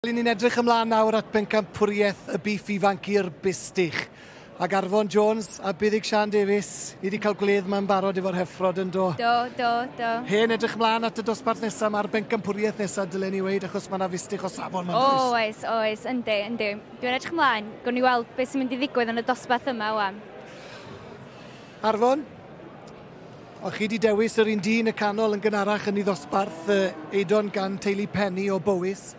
Ni'n edrych ymlaen nawr at Pencampwriaeth y Biff Ifanc i'r Bustach. Ac Arfon Jones a Buddig Sian Davies, ni wedi cael gwledd ma'n barod efo'r heffrod yn do. Do. Hen edrych ymlaen at y dosbarth nesaf, mae'r Pencampwriaeth nesaf dylen ni weid, achos mae'na fustich o safon ma'n does. Oes, yndi. Dwi'n edrych ymlaen, gwrwn ni weld beth sy'n mynd i ddigwydd yn y dosbarth yma wan. Arfon, o chi wedi dewis yr un dyn y canol yn gynharach yn ei ddosbarth eidon gan teulu Penny o Bowys.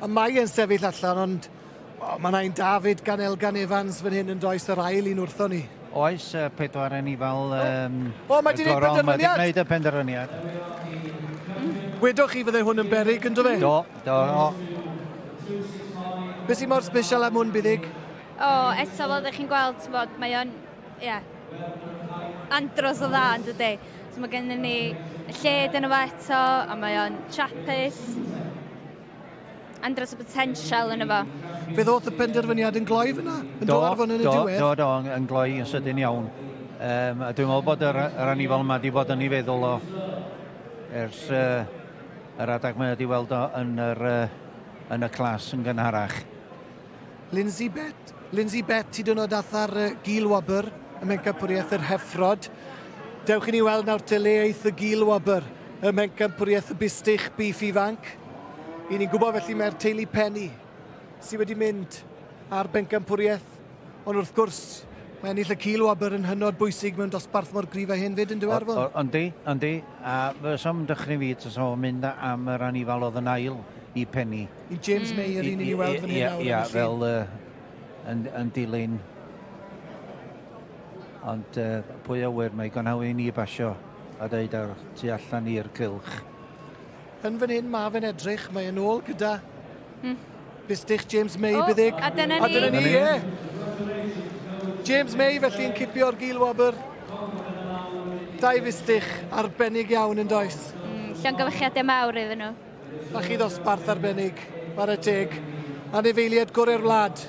A mae e'n sefyll allan, ond mae yna un David gan Elgan Evans fan hyn yn does yr ail un wrtho ni. Oes, pedwar yn ei fel... mae di wneud penderfyniad? Mae di wneud y penderfyniad. Wedwch chi fydde hwn yn berig, yn do fe? Do. Be sy'n mor special am hwn, Buddig? Eto fel ydych chi'n gweld, mae o'n, andros o dda, yn dydi. So mae gennym ni y lled yn efo eto, a mae o'n trapus. Andros o potensial yn efo. Fe ddoth y penderfyniad yn gloi fyna? Yn do Arfon yn y diwedd? Do, yn gloi yn sydyn iawn. A dwi'n meddwl bod yr anifol yma wedi bod yn ei feddwl o ers yr adag mae wedi weld o yn y clas yn gynharach. Lindsay Bet, ti dyn o dath ar gil wobr y Pencampwriaeth yr heffrod. Dewch i ni weld nawr te le eith y gil wobr y Pencampwriaeth y Bustach Biff Ifanc. I ni'n gwybod felly mae'r teulu Penny sydd wedi mynd ar Pencampwriaeth, ond wrth gwrs mae ennill y cil wobr yn hynod bwysig mewn dosbarth mor gryf a hyn fyd yn Arfon. Yndi, a fysom dechrau fi so mynd am yr anifal oedd yn ail i Penny. I James May yr un i ni weld fan hyn nawr. Ia, fel yn dilyn. Ond pwy awyr mae gynnaw i ni basio a dweud ar tu allan i'r cylch. Yn fan hyn mae fe'n edrych, mae yn ôl gyda Bustach James May, Buddig. A dyna ni. James May felly yn cipio'r gil wobr. Dau Bustach arbennig iawn yn does. Llongyfychiadau mawr iddyn nhw. A chi ddosbarth arbennig, ar y teg. Anifeiliad gorau'r wlad,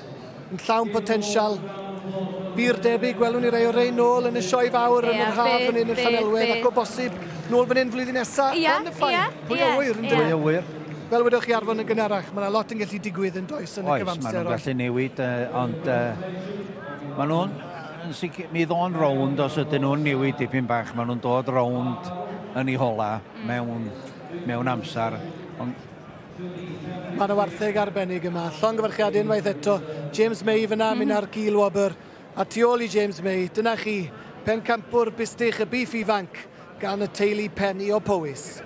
yn llawn potensial. Byr debyg, gwelwn ni rei o rei nôl yn y sioe fawr yn yr haf fan hyn yn Llanelwedd, ac o bosib nôl fan hyn flwyddyn nesaf. Pwy a wyr. Fel wedwch chi Arfon yn gynharach, mae yna lot yn gallu digwydd yn does yn y gyfamser. Oes, maen nhw'n gallu newid, ond maen nhw'n, mi ddo'n rownd os ydyn nhw'n newid dipyn bach, maen nhw'n dod rownd yn ei hola mewn amser. Mae yna wartheg arbennig yma, llongyfarchiadau unwaith eto, James May fyna mynd ar gil wobr, a tu ôl i James May, dyna chi, Pencampwr Bustach y Biff Ifanc gan y teulu Penny o Powys.